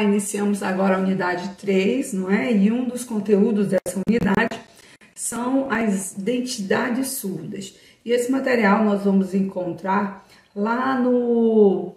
iniciamos agora a unidade 3, não é? E um dos conteúdos dessa unidade são as identidades surdas. E esse material nós vamos encontrar lá no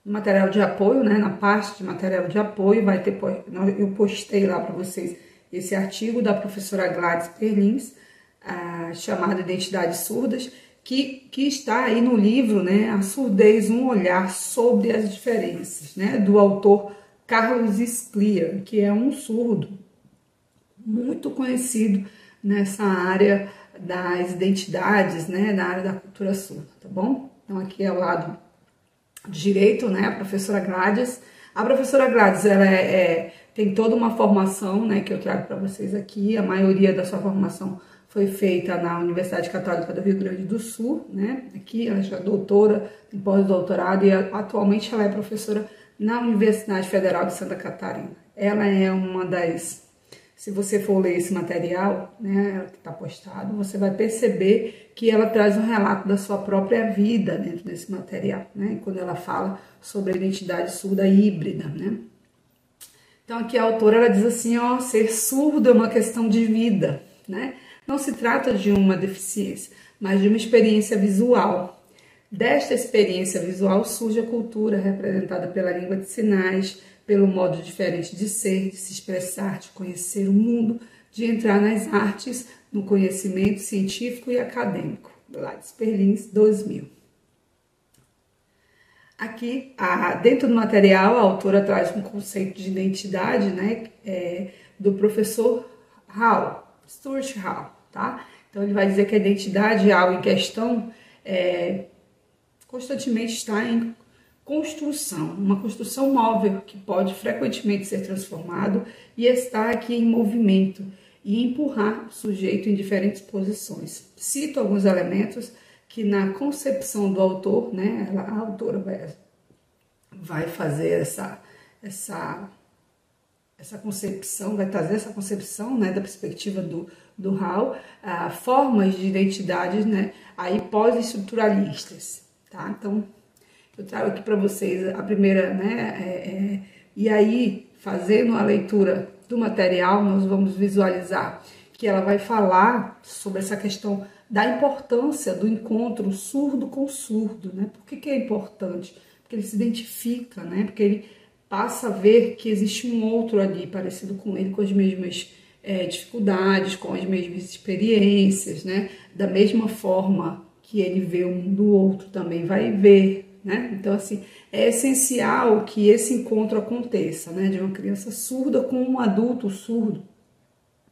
material de apoio, né? Na parte de material de apoio, vai ter, eu postei lá para vocês esse artigo da professora Gladys Perlins, chamado Identidades Surdas, que está aí no livro, né? A Surdez, um olhar sobre as diferenças, né? Do autor Carlos Scliar, que é um surdo muito conhecido nessa área das identidades, né? Na área da cultura surda, tá bom? Então aqui é o lado direito, né? A professora Gladys. A professora Gladys, ela tem toda uma formação, né? Que eu trago para vocês aqui. A maioria da sua formação foi feita na Universidade Católica do Rio Grande do Sul, né? Aqui ela já é doutora, tem pós-doutorado e atualmente ela é professora na Universidade Federal de Santa Catarina. Ela é uma das... Se você for ler esse material, né, que está postado, você vai perceber que ela traz um relato da sua própria vida dentro desse material, né? Quando ela fala sobre a identidade surda híbrida, né? Então aqui a autora ela diz assim, ó, ser surdo é uma questão de vida, né? Não se trata de uma deficiência, mas de uma experiência visual. Desta experiência visual surge a cultura representada pela língua de sinais, pelo modo diferente de ser, de se expressar, de conhecer o mundo, de entrar nas artes, no conhecimento científico e acadêmico. Gladys Perlins, 2000. Aqui, dentro do material, a autora traz um conceito de identidade, né, do professor Hall, Stuart Hall, tá? Então ele vai dizer que a identidade Hall em questão constantemente está em construção, uma construção móvel que pode frequentemente ser transformado e está aqui em movimento e empurrar o sujeito em diferentes posições. Cito alguns elementos que na concepção do autor, né, a autora vai fazer essa concepção, vai trazer essa concepção, né, da perspectiva do Hall, formas de identidades, né, aí pós-estruturalistas, tá? Então, eu trago aqui para vocês a primeira, né, e aí, fazendo a leitura do material, nós vamos visualizar que ela vai falar sobre essa questão da importância do encontro surdo com surdo, né? Por que é importante? Porque ele se identifica, né? Porque ele passa a ver que existe um outro ali, parecido com ele, com as mesmas dificuldades, com as mesmas experiências, né? Da mesma forma que ele vê o mundo do outro, também vai ver, né? Então, assim, é essencial que esse encontro aconteça, né? De uma criança surda com um adulto surdo,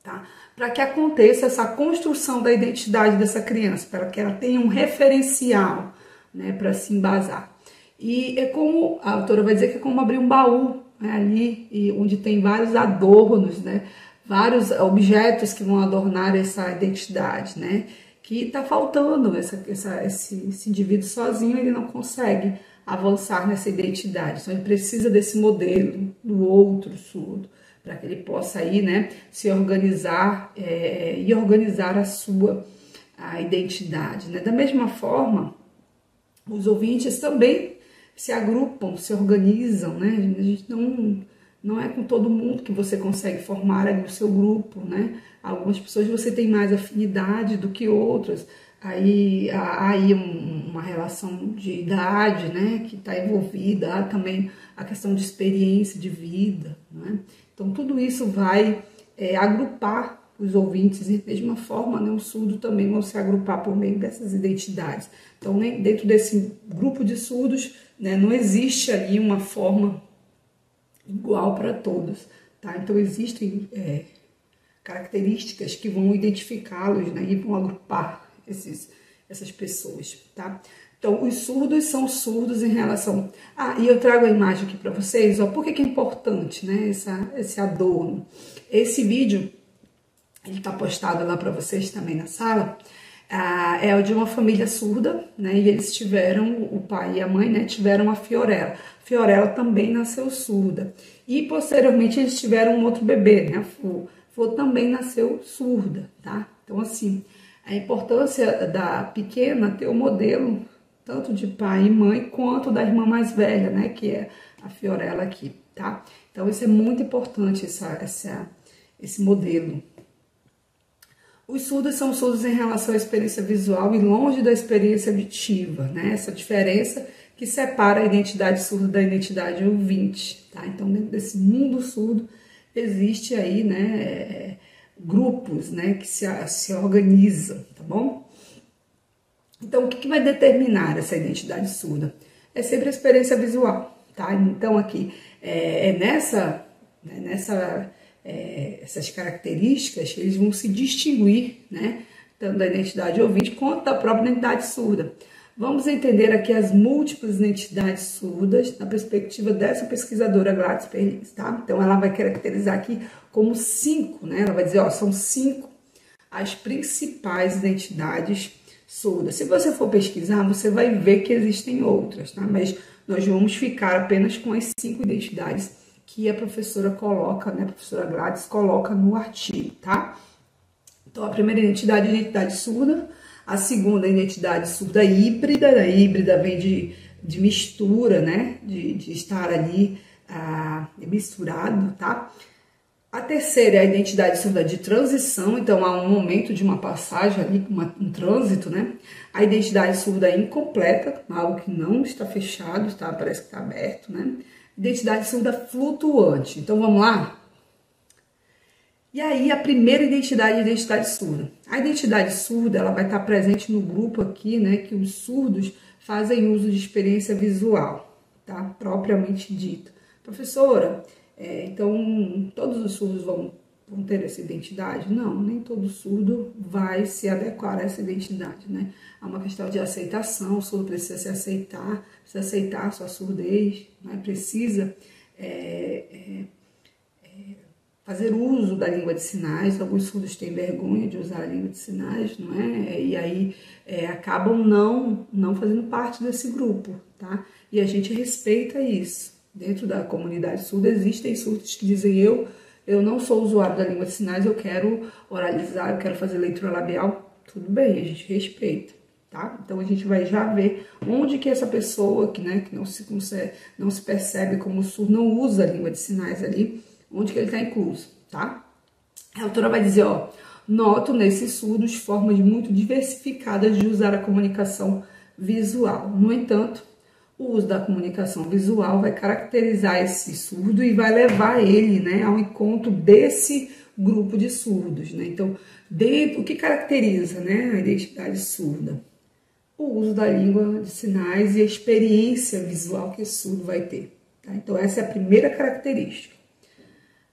tá? Para que aconteça essa construção da identidade dessa criança, para que ela tenha um referencial, né? Para se embasar. E é como a autora vai dizer que é como abrir um baú, né? Ali, onde tem vários adornos, né? Vários objetos que vão adornar essa identidade, né? Que está faltando esse indivíduo sozinho, ele não consegue avançar nessa identidade. Então, ele precisa desse modelo do outro surdo, para que ele possa aí, né, se organizar e organizar a identidade, né? Da mesma forma, os ouvintes também se agrupam, se organizam, né? A gente não é com todo mundo que você consegue formar ali o seu grupo, né? Algumas pessoas você tem mais afinidade do que outras. Aí há aí uma relação de idade, né? Que está envolvida. Há também a questão de experiência de vida, né? Então tudo isso vai agrupar os ouvintes e da mesma forma, né, os surdos também vão se agrupar por meio dessas identidades. Então, dentro desse grupo de surdos, né, não existe ali uma forma igual para todos, tá? Então existem características que vão identificá-los, né, e vão agrupar essas pessoas, tá? Então os surdos são surdos em relação... e eu trago a imagem aqui para vocês, ó, por que é importante, né, esse adorno. Esse vídeo, ele tá postado lá para vocês também na sala, é o de uma família surda, né, e eles tiveram, o pai e a mãe, né, tiveram a Fiorella. Fiorella também nasceu surda. E posteriormente eles tiveram um outro bebê, né, a Flor também nasceu surda, tá? Então assim, a importância da pequena ter o modelo tanto de pai e mãe, quanto da irmã mais velha, né, que é a Fiorella aqui. tá? Então, isso é muito importante, esse modelo. Os surdos são surdos em relação à experiência visual e longe da experiência auditiva, né? Essa diferença que separa a identidade surda da identidade ouvinte, tá? Então, dentro desse mundo surdo, existe aí, né, grupos, né, que se organizam, tá bom? Então, o que vai determinar essa identidade surda? É sempre a experiência visual, tá? Então, aqui, essas características, eles vão se distinguir, né, tanto da identidade ouvinte quanto da própria identidade surda. Vamos entender aqui as múltiplas identidades surdas na perspectiva dessa pesquisadora Gladys Perlin, tá? Então, ela vai caracterizar aqui como 5, né? Ela vai dizer, ó, são 5 as principais identidades surdas. Se você for pesquisar, você vai ver que existem outras, tá? Mas nós vamos ficar apenas com as 5 identidades que a professora coloca, né? A professora Gladys coloca no artigo, tá? Então, a primeira identidade é a identidade surda. A segunda, a identidade surda híbrida. A híbrida vem de mistura, né? De estar ali misturado, tá? A terceira é a identidade surda de transição. Então, há um momento de uma passagem ali, um trânsito, né? A identidade surda incompleta, algo que não está fechado, tá? Parece que está aberto, né? Identidade surda flutuante. Então, vamos lá? E aí, a primeira identidade é a identidade surda. A identidade surda, ela vai estar presente no grupo aqui, né, que os surdos fazem uso de experiência visual, tá? Propriamente dito. Professora, então, todos os surdos vão ter essa identidade? Não, nem todo surdo vai se adequar a essa identidade, né? Há uma questão de aceitação, o surdo precisa se aceitar, precisa aceitar a sua surdez, né? Precisa fazer uso da língua de sinais. Alguns surdos têm vergonha de usar a língua de sinais, não é? E aí acabam não fazendo parte desse grupo, tá? E a gente respeita isso. Dentro da comunidade surda existem surdos que dizem eu não sou usuário da língua de sinais, eu quero oralizar, eu quero fazer leitura labial. Tudo bem, a gente respeita, tá? Então a gente vai já ver onde que essa pessoa que não se percebe como surdo, não usa a língua de sinais ali, onde que ele está incluso, tá? A autora vai dizer, ó, noto nesses surdos formas muito diversificadas de usar a comunicação visual. No entanto, o uso da comunicação visual vai caracterizar esse surdo e vai levar ele, né, ao encontro desse grupo de surdos, né? Então, o que caracteriza, né, a identidade surda? O uso da língua de sinais e a experiência visual que esse surdo vai ter, tá? Então, essa é a primeira característica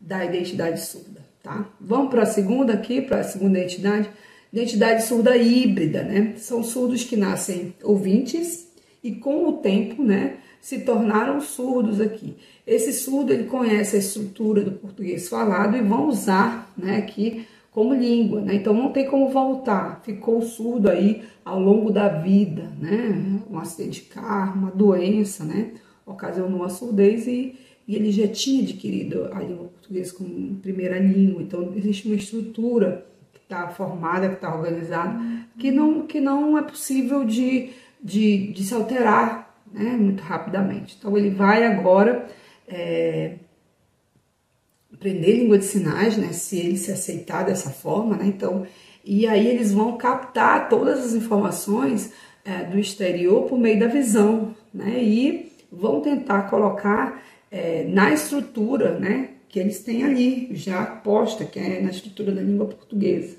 da identidade surda, tá? Vamos para a segunda aqui, para a segunda identidade. Identidade surda híbrida, né? São surdos que nascem ouvintes e com o tempo, né, se tornaram surdos aqui. Esse surdo, ele conhece a estrutura do português falado e vão usar, né, aqui como língua, né? Então não tem como voltar. Ficou surdo aí ao longo da vida, né? Um acidente de carro, uma doença, né, ocasionou a surdez e ele já tinha adquirido a língua portuguesa como primeira língua. Então, existe uma estrutura que está formada, que está organizada, que não é possível de se alterar, né, muito rapidamente. Então, ele vai agora aprender língua de sinais, né, se ele se aceitar dessa forma, né? Então, e aí eles vão captar todas as informações do exterior por meio da visão, né? E vão tentar colocar na estrutura, né, que eles têm ali, já posta, que é na estrutura da língua portuguesa,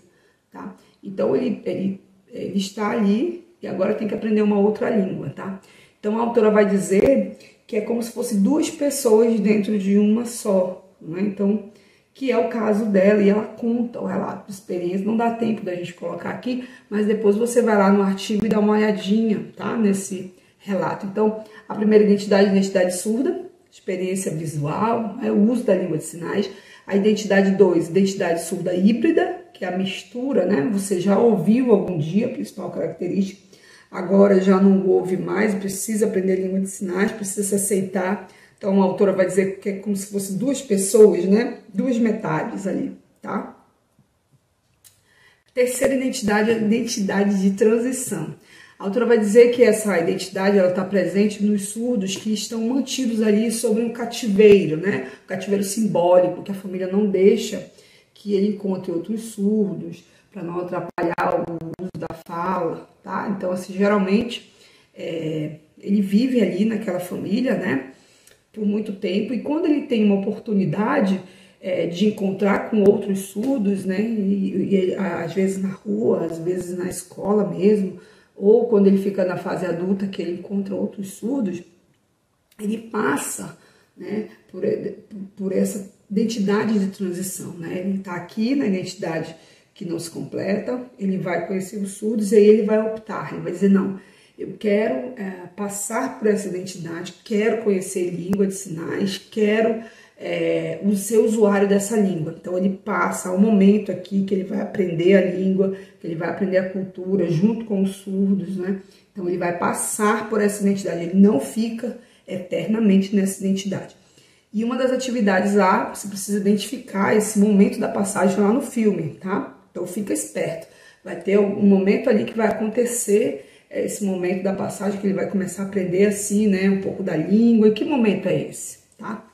tá? Então, ele está ali e agora tem que aprender uma outra língua, tá? Então, a autora vai dizer que é como se fosse 2 pessoas dentro de uma só, né? Então, que é o caso dela, e ela conta o relato de experiência. Não dá tempo da gente colocar aqui, mas depois você vai lá no artigo e dá uma olhadinha, tá? Nesse relato. Então, a primeira identidade surda, experiência visual, o uso da língua de sinais. A identidade 2, identidade surda híbrida, que é a mistura, né? Você já ouviu algum dia, a principal característica, agora já não ouve mais, precisa aprender língua de sinais, precisa se aceitar. Então, a autora vai dizer que é como se fosse 2 pessoas, né? 2 metades ali, tá? Terceira identidade é a identidade de transição. A autora vai dizer que essa identidade ela está presente nos surdos que estão mantidos ali sobre um cativeiro, né? Um cativeiro simbólico, que a família não deixa que ele encontre outros surdos, para não atrapalhar o uso da fala, tá? Então, assim, geralmente, ele vive ali naquela família, né? Por muito tempo, e quando ele tem uma oportunidade de encontrar com outros surdos, né? E às vezes na rua, às vezes na escola mesmo, ou quando ele fica na fase adulta que ele encontra outros surdos, ele passa, né, por essa identidade de transição, né? Ele está aqui na identidade que não se completa, ele vai conhecer os surdos e aí ele vai optar, ele vai dizer, não, eu quero passar por essa identidade, quero conhecer língua de sinais, quero ser usuário dessa língua. Então ele passa um momento aqui que ele vai aprender a língua, que ele vai aprender a cultura junto com os surdos, né? Então ele vai passar por essa identidade, ele não fica eternamente nessa identidade. E uma das atividades lá, você precisa identificar esse momento da passagem lá no filme, tá? Então fica esperto. Vai ter um momento ali que vai acontecer esse momento da passagem, que ele vai começar a aprender assim, né, um pouco da língua. E que momento é esse, tá?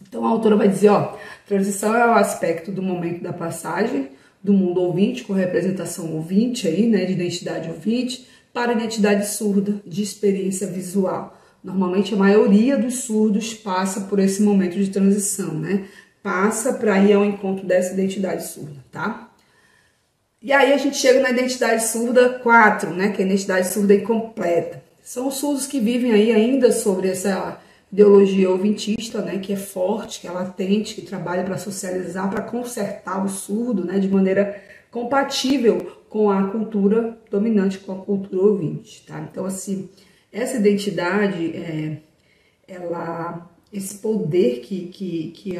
Então a autora vai dizer, ó, transição é o aspecto do momento da passagem do mundo ouvinte, com representação ouvinte aí, né, de identidade ouvinte, para identidade surda, de experiência visual. Normalmente a maioria dos surdos passa por esse momento de transição, né? Passa para ir ao encontro dessa identidade surda, tá? E aí a gente chega na identidade surda 4, né? Que é a identidade surda incompleta. São os surdos que vivem aí ainda sobre essa ideologia ouvintista, né? Que é forte, que é latente, que trabalha para socializar, para consertar o surdo, né? De maneira compatível com a cultura dominante, com a cultura ouvinte, tá? Então, assim, essa identidade, esse poder que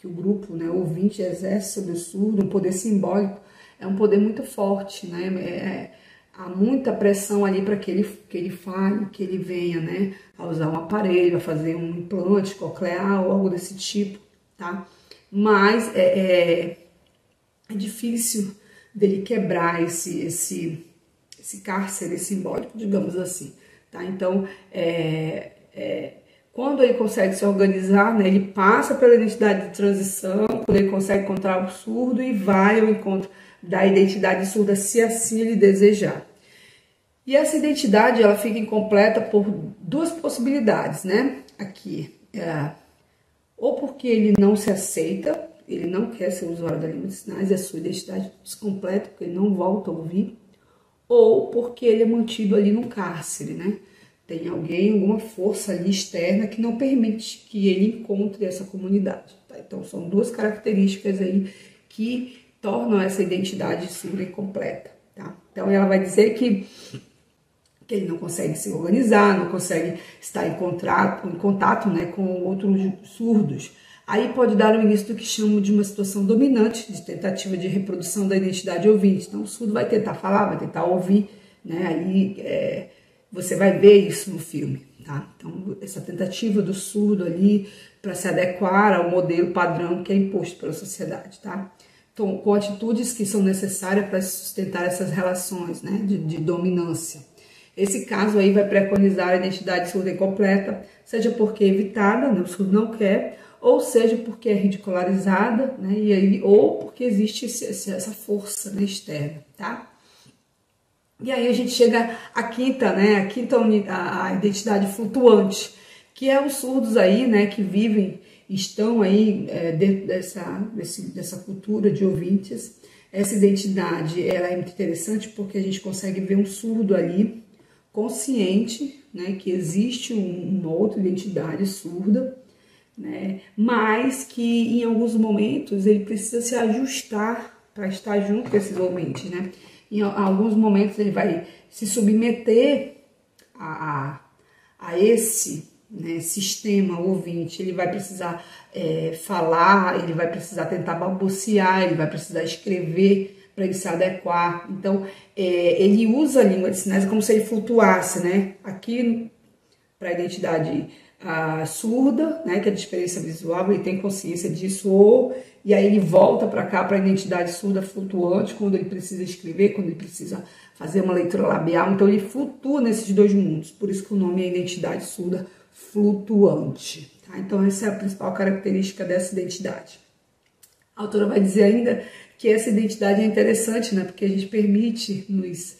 o grupo, né, ouvinte exerce sobre o surdo, um poder simbólico, é um poder muito forte, né? Há muita pressão ali para que ele fale, que ele venha, né, a usar um aparelho, a fazer um implante coclear ou algo desse tipo, tá? Mas é difícil dele quebrar esse cárcere simbólico, digamos assim. Tá? Então, quando ele consegue se organizar, né, ele passa pela identidade de transição, quando ele consegue encontrar o surdo e vai ao encontro da identidade surda, se assim ele desejar. E essa identidade, ela fica incompleta por duas possibilidades, né? Aqui, ou porque ele não se aceita, ele não quer ser usuário da língua de sinais, e a sua identidade descompleta, porque ele não volta a ouvir, ou porque ele é mantido ali num cárcere, né? Tem alguma força ali externa que não permite que ele encontre essa comunidade, tá? Então, são duas características aí que tornam essa identidade surda incompleta, tá? Então, ela vai dizer que ele não consegue se organizar, não consegue estar em contato, né, com outros surdos. Aí pode dar o início do que chamam de uma situação dominante, de tentativa de reprodução da identidade ouvinte. Então, o surdo vai tentar falar, vai tentar ouvir, né? Aí você vai ver isso no filme, tá? Então, essa tentativa do surdo ali para se adequar ao modelo padrão que é imposto pela sociedade, tá? Então, com atitudes que são necessárias para sustentar essas relações, né, de dominância. Esse caso aí vai preconizar a identidade surda incompleta, seja porque é evitada, né, o surdo não quer, ou seja porque é ridicularizada, né, ou porque existe essa força, né, externa, tá? E aí a gente chega à quinta, né, a identidade flutuante, que é os surdos aí, né, que estão aí dentro dessa cultura de ouvintes. Essa identidade, ela é muito interessante porque a gente consegue ver um surdo ali consciente, né, que existe uma outra identidade surda, né, mas que em alguns momentos ele precisa se ajustar para estar junto com esses ouvintes, né? Em alguns momentos ele vai se submeter a esse, né, sistema ouvinte, ele vai precisar falar, ele vai precisar tentar balbuciar, ele vai precisar escrever para ele se adequar. Então, ele usa a língua de sinais como se ele flutuasse, né? Aqui, para a identidade surda, né, que é de experiência visual, ele tem consciência disso, e aí ele volta para cá, para a identidade surda flutuante, quando ele precisa escrever, quando ele precisa fazer uma leitura labial, então ele flutua nesses dois mundos, por isso que o nome é identidade surda flutuante. Tá? Então essa é a principal característica dessa identidade. A autora vai dizer ainda que essa identidade é interessante, né, porque a gente permite nos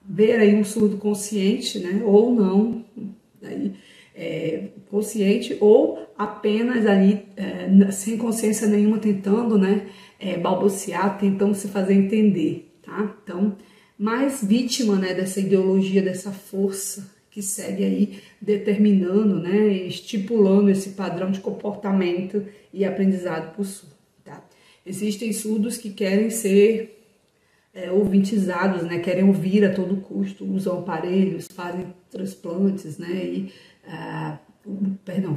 ver aí um surdo consciente, né, ou não, aí, consciente, ou apenas ali sem consciência nenhuma, tentando, né, balbuciar, tentando se fazer entender, tá? Então, mais vítima, né, dessa ideologia, dessa força que segue aí determinando, né, estipulando esse padrão de comportamento e aprendizado por surdo, tá? Existem surdos que querem ser ouvintizados, né, querem ouvir a todo custo, usam aparelhos, fazem transplantes, né,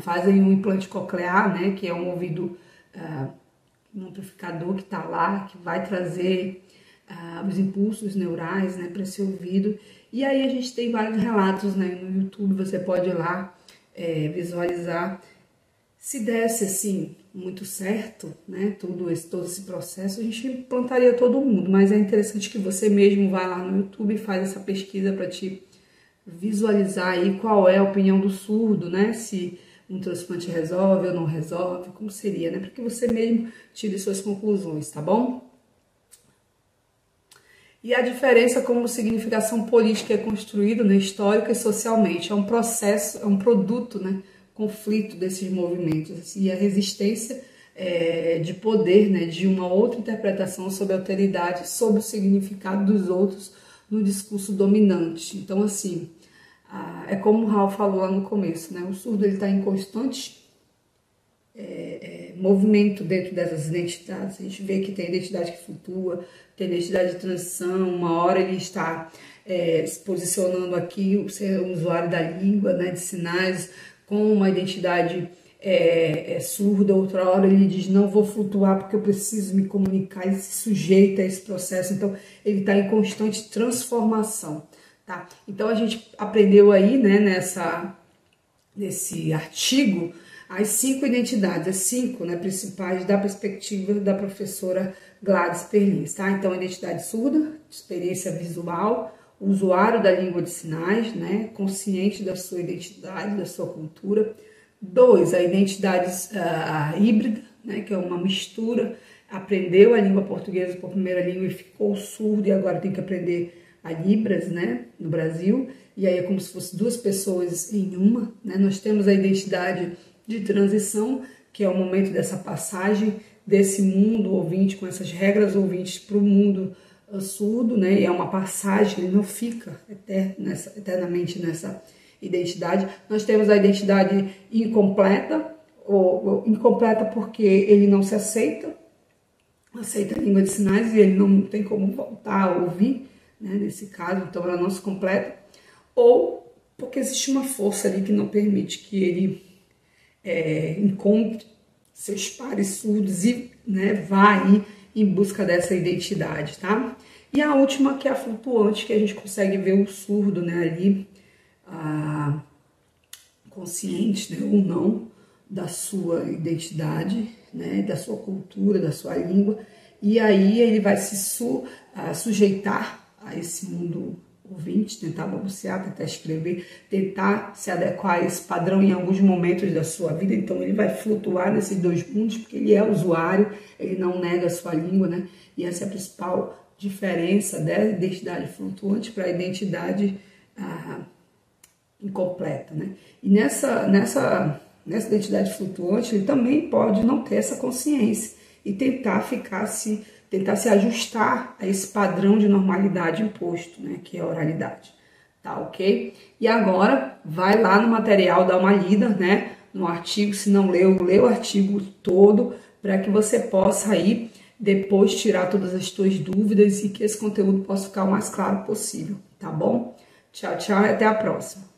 fazem um implante coclear, né, que é um ouvido, um amplificador que está lá, que vai trazer os impulsos neurais, né, para esse ouvido. E aí a gente tem vários relatos, né, no YouTube, você pode ir lá visualizar. Se desse assim muito certo, né, todo esse processo, a gente implantaria todo mundo, mas é interessante que você mesmo vá lá no YouTube e faz essa pesquisa para te visualizar aí qual é a opinião do surdo, né, se um transplante resolve ou não resolve, como seria, né, para que você mesmo tire suas conclusões, tá bom? E a diferença como significação política é construída, né, histórica e socialmente, é um processo, é um produto, né, conflito desses movimentos e a resistência de poder, né, de uma outra interpretação sobre a alteridade, sobre o significado dos outros no discurso dominante. Então, assim, é como o Raul falou lá no começo, né, o surdo está em constante movimento dentro dessas identidades. A gente vê que tem identidade que flutua, tem identidade de transição, uma hora ele está se posicionando aqui, ser um usuário da língua, né, de sinais, com uma identidade surda, outra hora ele diz, não vou flutuar porque eu preciso me comunicar, ele se sujeita a esse processo, então ele está em constante transformação, tá? Então a gente aprendeu aí, né, nesse artigo, as 5 identidades, as 5, né, principais da perspectiva da professora Gladys Perlins, tá? Então, identidade surda, experiência visual, usuário da língua de sinais, né, consciente da sua identidade, da sua cultura. 2, a identidade híbrida, né, que é uma mistura, aprendeu a língua portuguesa por primeira língua e ficou surdo e agora tem que aprender a Libras, né, no Brasil, e aí é como se fosse 2 pessoas em uma, né? Nós temos a identidade de transição, que é o momento dessa passagem desse mundo ouvinte, com essas regras ouvintes, para o mundo surdo, né? E é uma passagem, ele não fica eternamente nessa identidade. Nós temos a identidade incompleta, ou incompleta porque ele não se aceita a língua de sinais e ele não tem como voltar a ouvir, né? Nesse caso, então ela não se completa, ou porque existe uma força ali que não permite que ele encontre seus pares surdos e, né, vá aí em busca dessa identidade, tá? E a última, que é a flutuante, que a gente consegue ver o surdo, né, ali, consciente, né, ou não, da sua identidade, né, da sua cultura, da sua língua, e aí ele vai se sujeitar a esse mundo ouvinte, tentar balbuciar, tentar escrever, tentar se adequar a esse padrão em alguns momentos da sua vida. Então ele vai flutuar nesses 2 mundos, porque ele é usuário, ele não nega a sua língua, né? E essa é a principal diferença da identidade flutuante para a identidade incompleta, né? E nessa identidade flutuante, ele também pode não ter essa consciência e tentar se ajustar a esse padrão de normalidade imposto, né, que é a oralidade, tá ok? E agora, vai lá no material, dá uma lida, né, no artigo, se não leu, lê o artigo todo, para que você possa aí, depois, tirar todas as suas dúvidas e que esse conteúdo possa ficar o mais claro possível, tá bom? Tchau, tchau e até a próxima.